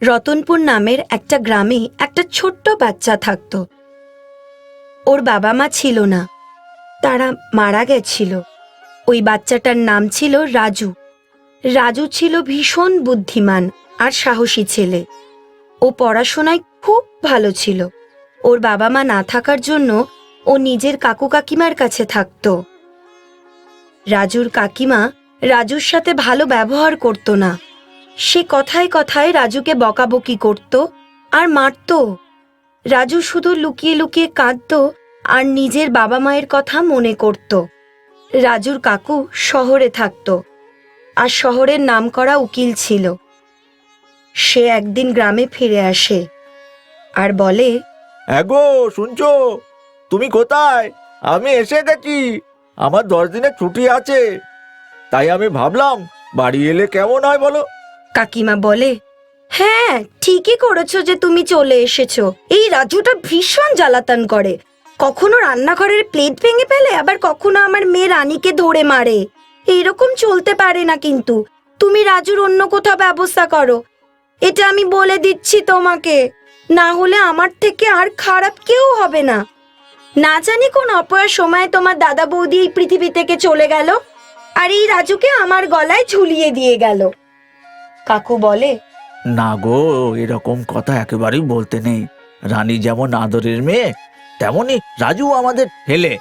রতনপুর নামের একটা গ্রামে একটা ছোট্ট বাচ্চা থাকত। ওর বাবা মা ছিল না, তারা মারা গেছিল। ওই বাচ্চাটার নাম ছিল রাজু। রাজু ছিল ভীষণ বুদ্ধিমান আর সাহসী ছেলে। ও পড়াশোনায় খুব ভালো ছিল। ওর বাবা মা না থাকার জন্য ও নিজের কাকু কাকিমার কাছে থাকত। রাজুর কাকিমা রাজুর সাথে ভালো ব্যবহার করত না। সে কথায় কথায় রাজুকে বকাবকি করত আর মারত। রাজু শুধু লুকিয়ে লুকিয়ে কাঁদত আর নিজের বাবা মায়ের কথা মনে করত। রাজুর কাকু শহরে থাকত আর শহরের নামকরা উকিল ছিল। সে একদিন গ্রামে ফিরে আসে আর বলে, গো শুনছো? তুমি কোথায়? আমি এসে গেছি। আমার 10 দিনের ছুটি আছে, তাই আমি ভাবলাম বাড়ি এলে কেমন হয় বলো। কাকিমা বলে, হ্যাঁ ঠিকই করেছো যে তুমি চলে এসেছো। এই রাজুটা ভীষণ জ্বালাতন করে। কখনো রান্নাঘরের প্লেট ভেঙে ফেলে, আবার কখনো আমার মেয়ে রানীকে ধরে মারে। এইরকম চলতে পারে না, কিন্তু তুমি রাজুর অন্য কোথাও ব্যবস্থা করো। এটা আমি বলে দিচ্ছি তোমাকে, না হলে আমার থেকে আর খারাপ কেউ হবে না। না জানি কোন অপয়ার সময় তোমার দাদা বৌদি এই পৃথিবী থেকে চলে গেল, আর এই রাজুকে আমার গলায় ঝুলিয়ে দিয়ে গেল। কাকু বলে, না গো, এরকম কথা একেবারেই বলতে নেই। রানী যেমন আদরের মেয়ে, তেমনি রাজু আমাদের ছেলে।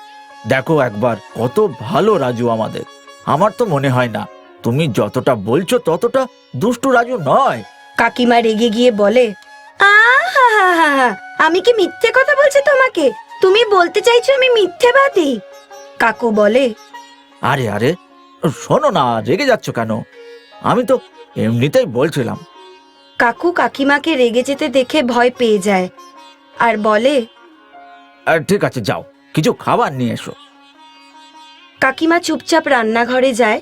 দেখো একবার, কত ভালো রাজু আমাদের। আমার তো মনে হয় না তুমি যতটা বলছো ততটা দুষ্টু রাজু নয়। কাকিমা রেগে গিয়ে বলে, আহা, আমি কি মিথ্যে কথা বলছি তোমাকে? তুমি বলতে চাইছো আমি মিথ্যেবাদী? কাকু বলে, আরে আরে, শোনো না, রেগে যাচ্ছ কেন? আমি তো এমনিতেই বলছিলাম। কাকু কাকিমাকে রেগে যেতে দেখে ভয় পেয়ে যায় আর বলে, ঠিক আছে, যাও কিছু খাবার নিয়ে এসো। কাকিমা চুপচাপ রান্নাঘরে যায়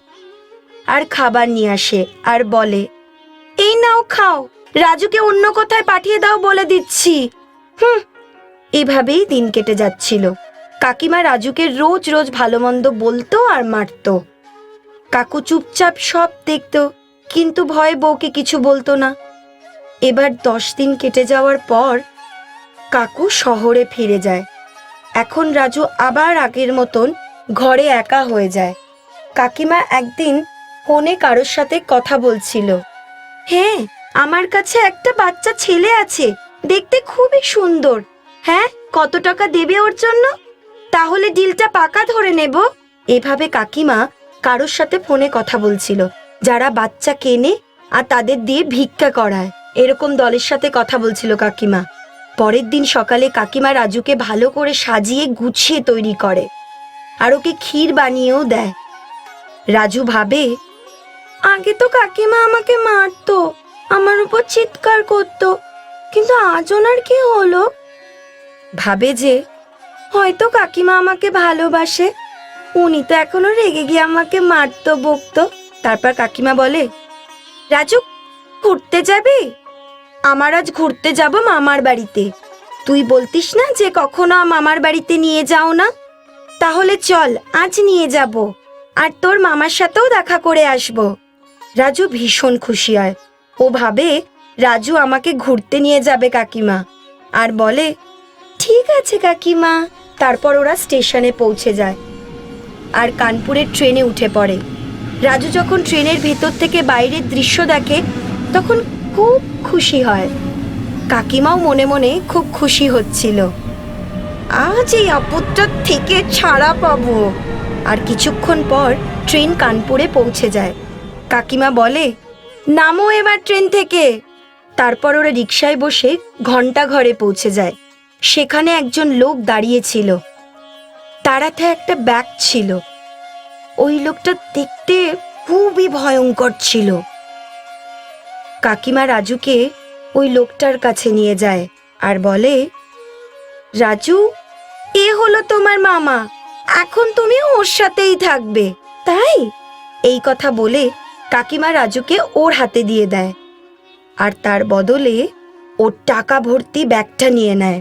আর খাবার নিয়ে আসে আর বলে, এই নাও খাও, রাজুকে অন্য কোথায় পাঠিয়ে দাও বলে দিচ্ছি। এভাবেই দিন কেটে যাচ্ছিল। কাকিমা রাজুকে রোজ রোজ ভালো মন্দ বলতো আর মারতো। কাকু চুপচাপ সব দেখতো, কিন্তু ভয়ে বউকে কিছু বলতো না। এবার 10 দিন কেটে যাওয়ার পর কাকু শহরে ফিরে যায়। এখন রাজু আবার আগের মতন ঘরে একা হয়ে যায়। কাকিমা একদিন ফোনে কারোর সাথে কথা বলছিল। হ্যাঁ, আমার কাছে একটা বাচ্চা ছেলে আছে, দেখতে খুবই সুন্দর। হ্যাঁ, কত টাকা দেবে ওর জন্য? তাহলে ডিলটা পাকা ধরে নেব। এভাবে কাকিমা কারোর সাথে ফোনে কথা বলছিল, যারা বাচ্চা কেনে আর তাদের দিয়ে ভিক্ষা করায়। এরকম দলের সাথে কথা বলছিল কাকিমা। পরের দিন সকালে কাকিমা রাজুকে ভালো করে সাজিয়ে গুছিয়ে তৈরি করে আর ওকে ক্ষীর বানিয়েও দেয়। রাজু ভাবে, আগে তো কাকিমা আমাকে মারতো, আমার উপর চিৎকার করতো, কিন্তু আজ ওনার কি হলো? ভাবে যে হয়তো কাকিমা আমাকে ভালোবাসে, উনি তো এখনো রেগে গিয়ে আমাকে মারতো বকতো। তারপর কাকিমা বলে, রাজু ঘুরতে যাবি? আমার আজ ঘুরতে যাব মামার বাড়িতে। তুই বলতিস না যে কখনো মামার বাড়িতে নিয়ে যাও না, তাহলে চল আজ নিয়ে যাব, আর তোর মামার সাথেও দেখা করে আসব। রাজু ভীষণ খুশি হয়। ও ভাবে রাজু আমাকে ঘুরতে নিয়ে যাবে কাকিমা, আর বলে, ঠিক আছে কাকিমা। তারপর ওরা স্টেশনে পৌঁছে যায় আর কানপুরের ট্রেনে উঠে পড়ে। রাজু যখন ট্রেনের ভেতর থেকে বাইরের দৃশ্য দেখে তখন খুব খুশি হয়। কাকিমাও মনে মনে খুব খুশি হচ্ছিল, আজ এই আপদটার থেকে ছাড়া পাবো। আর কিছুক্ষণ পর ট্রেন কানপুরে পৌঁছে যায়। কাকিমা বলে, নামো এবার ট্রেন থেকে। তারপর ওরা রিকশায় বসে ঘন্টা ঘরে পৌঁছে যায়। সেখানে একজন লোক দাঁড়িয়েছিল, তার হাতে একটা ব্যাগ ছিল। ওই লোকটা দেখতে খুবই ভয়ঙ্কর ছিল। কাকিমা রাজুকে ওই লোকটার কাছে নিয়ে যায় আর বলে, রাজু, এ হলো তোমার মামা, এখন তুমি ওর সাথেই থাকবে, তাই? এই কথা বলে কাকিমা রাজুকে ওর হাতে দিয়ে দেয় আর তার বদলে ওর টাকা ভর্তি ব্যাগটা নিয়ে নেয়।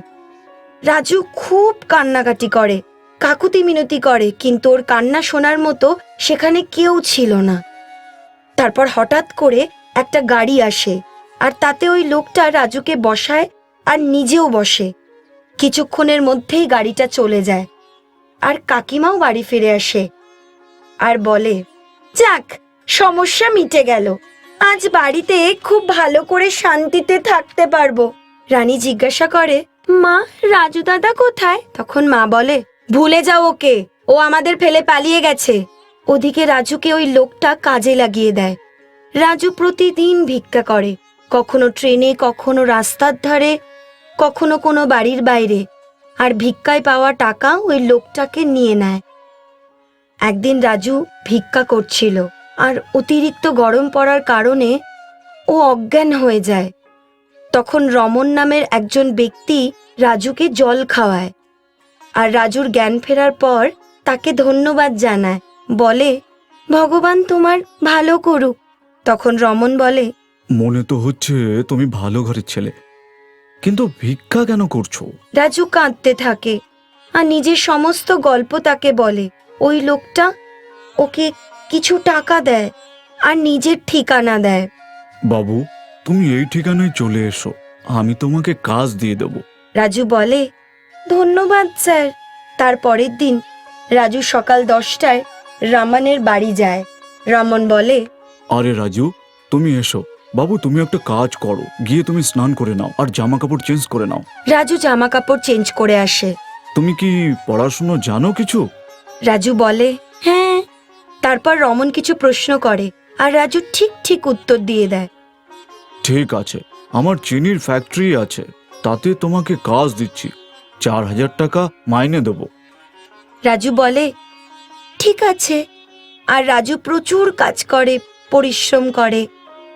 রাজু খুব কান্নাকাটি করে, কাকুতি মিনতি করে, কিন্তু ওর কান্না শোনার মতো সেখানে কেউ ছিল না। তারপর হঠাৎ করে একটা গাড়ি আসে আর তাতে ওই লোকটা রাজুকে বসায় আর নিজেও বসে। কিছুক্ষণের মধ্যেই গাড়িটা চলে যায় আর কাকিমাও বাড়ি ফিরে আসে আর বলে, যাক, সমস্যা মিটে গেল, আজ বাড়িতে খুব ভালো করে শান্তিতে থাকতে পারবো। রানী জিজ্ঞাসা করে, মা, রাজু দাদা কোথায়? তখন মা বলে, ভুলে যাও ওকে, ও আমাদের ফেলে পালিয়ে গেছে। ওদিকে রাজুকে ওই লোকটা কাজে লাগিয়ে দেয়। রাজু প্রতিদিন ভিক্ষা করে, কখনো ট্রেনে, কখনো রাস্তার ধারে, কখনো কোনো বাড়ির বাইরে, আর ভিক্ষায় পাওয়া টাকা ওই লোকটাকে নিয়ে নেয়। একদিন রাজু ভিক্ষা করছিল আর অতিরিক্ত গরম পড়ার কারণে ও অজ্ঞান হয়ে যায়। তখন রমন নামের একজন ব্যক্তি রাজুকে জল খাওয়ায় আর রাজুর জ্ঞান ফেরার পর তাকে ধন্যবাদ জানায়, বলে, ভগবান তোমার ভালো করুক। তখন রমন বলে, মনে তো হচ্ছে তুমি ভালো ঘরের ছেলে, কিন্তু ভিক্ষা কেন করছো? রাজু কাঁদতে থাকে আর নিজের সমস্ত গল্প তাকে বলে। ওই লোকটা ওকে কিছু টাকা দেয় আর নিজের ঠিকানা দেয়। বাবু, তুমি এই ঠিকানায় চলে এসো, আমি তোমাকে কাজ দিয়ে দেব। রাজু বলে, ধন্যবাদ স্যার। তার পরের দিন রাজু সকাল 10টায় রমনের বাড়ি যায়। রমন বলে, আরে রাজু, তুমি এসো। বাবু, তুমি একটা কাজ করো, গিয়ে তুমি স্নান করে নাও আর জামা কাপড় চেঞ্জ করে নাও। রাজু জামা কাপড় চেঞ্জ করে আসে। তুমি কি পড়াশুনো জানো কিছু? রাজু বলে, হ্যাঁ। তারপর রমন কিছু প্রশ্ন করে আর রাজু ঠিক ঠিক উত্তর দিয়ে দেয়। ঠিক আছে, আমার চিনির ফ্যাক্টরি আছে, তাতে তোমাকে কাজ দিচ্ছি, 4000 টাকা মাইনে দেবো। রাজু বলে, ঠিক আছে। আর রাজু প্রচুর কাজ করে, পরিশ্রম করে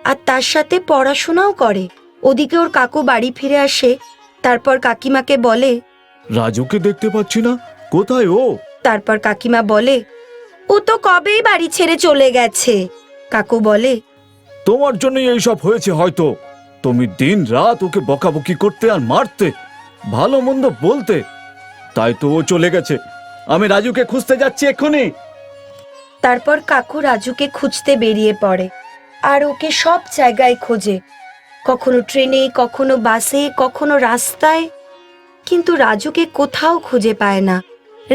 আর তার সাথে পড়াশোনাও করে। ওদিকে ওর কাকু বাড়ি ফিরে আসে। তারপর কাকিমাকে বলে, রাজুকে দেখতে পাচ্ছি না, কোথায় ও? তারপর কাকিমা বলে, ও তো কবেই বাড়ি ছেড়ে চলে গেছে। কাকু বলে, তোমার জন্যই এইসব হয়েছে হয়তো। তুমি দিন রাত ওকে বকাবকি করতে আর মারতে, ভালো মন্দ বলতে, তাই তো ও চলে গেছে। আমি রাজুকে খুঁজতে যাচ্ছি এক্ষুনি। তারপর কাকু রাজুকে খুঁজতে বেরিয়ে পড়ে আর ওকে সব জায়গায় খোঁজে, কখনো ট্রেনে, কখনো বাসে, কখনো রাস্তায়, কিন্তু রাজুকে কোথাও খুঁজে পায় না।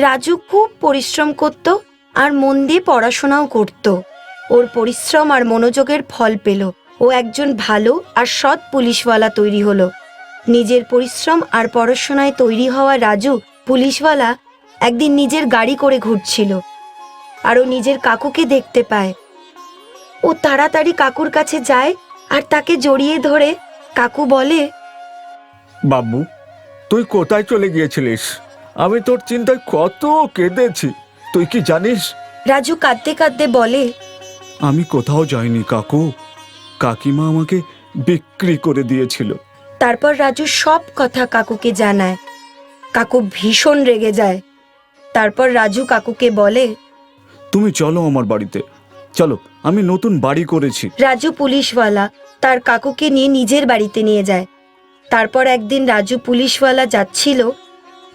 রাজু খুব পরিশ্রম করত আর মন দিয়ে পড়াশোনাও করত। ওর পরিশ্রম আর মনোযোগের ফল পেল। ও একজন ভালো আর সৎ পুলিশওয়ালা তৈরি হলো। নিজের পরিশ্রম আর পড়াশোনায় তৈরি হওয়া রাজু পুলিশওয়ালা একদিন নিজের গাড়ি করে ঘুরছিল আর ও নিজের কাকুকে দেখতে পায়। ও তাড়াতাড়ি কাকুর কাছে যায় আর তাকে জড়িয়ে ধরে কাকু বলে, বাবু, তুই কোথায় চলে গিয়েছিলিস? আমি তোর চিন্তায় কত কেঁদেছি, তুই কি জানিস? রাজু কাঁদতে কাঁদতে বলে, আমি কোথাও যাইনি কাকু, কাকিমা আমাকে বিক্রি করে দিয়েছিল। তারপর রাজু সব কথা কাকুকে জানায়। কাকু ভীষণ রেগে যায়। তারপর রাজু কাকুকে বলে, তুমি চলো আমার বাড়িতে, চলো, আমি নতুন বাড়ি করেছি। রাজু পুলিশওয়ালা তার কাকুকে নিয়ে নিজের বাড়িতে নিয়ে যায়। তারপর একদিন রাজু পুলিশওয়ালা যাচ্ছিল,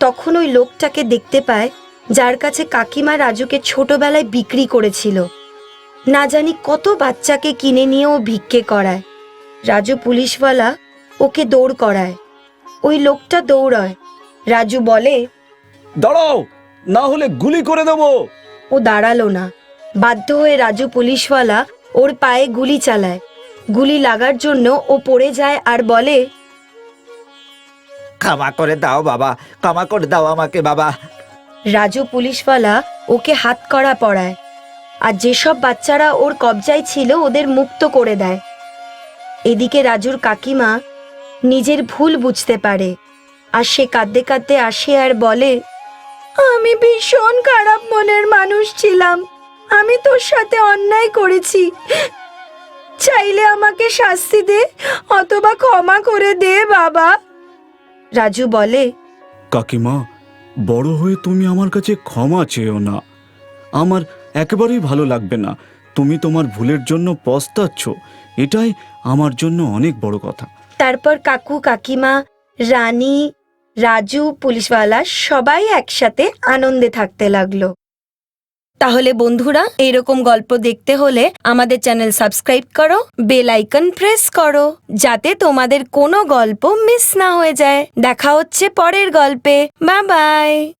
তখন ওই লোকটাকে দেখতে পায় যার কাছে কাকিমা রাজুকে ছোটবেলায় বিক্রি করেছিল। না জানি কত বাচ্চাকে কিনে নিয়ে ও ভিক্ষে করায়। রাজু পুলিশওয়ালা ওকে দৌড় করায়। ওই লোকটা দৌড়ায়। রাজু বলে, দাঁড়াও, না হলে গুলি করে দেবো। ও দাঁড়ালো না। বাধ্য হয়ে রাজু পুলিশওয়ালা ওর পায়ে গুলি চালায়। গুলি লাগার জন্য ও পড়ে যায় আর বলে, ক্ষমা করে দাও বাবা, ক্ষমা করে দাও আমাকে বাবা। রাজু পুলিশওয়ালা ওকে হাত কড়া পরায় আর যেসব বাচ্চারা ওর কবজায় ছিল ওদের মুক্ত করে দেয়। এদিকে রাজুর কাকিমা নিজের ভুল বুঝতে পারে আর সে কাঁদতে কাঁদতে আসে আর বলে, আমি ভীষণ খারাপ মনের মানুষ ছিলাম, আমি তোর সাথে অন্যায় করেছি, চাইলে আমাকে শাস্তি দে অথবা ক্ষমা করে দে বাবা। রাজু বলে, কাকিমা, বড় হয়ে তুমি আমার কাছে ক্ষমা চেয়েও না, আমার একেবারেই ভালো লাগবে না। তুমি তোমার ভুলের জন্য পস্তাচ্ছ, এটাই আমার জন্য অনেক বড় কথা। তারপর কাকু, কাকিমা, রানী, রাজু, পুলিশওয়ালা সবাই একসাথে আনন্দে থাকতে লাগলো। তাহলে বন্ধুরা, এরকম গল্প দেখতে হলে আমাদের চ্যানেল সাবস্ক্রাইব করো, বেল আইকন প্রেস করো, যাতে তোমাদের কোনো গল্প মিস না হয়ে যায়। দেখা হচ্ছে পরের গল্পে। Bye bye.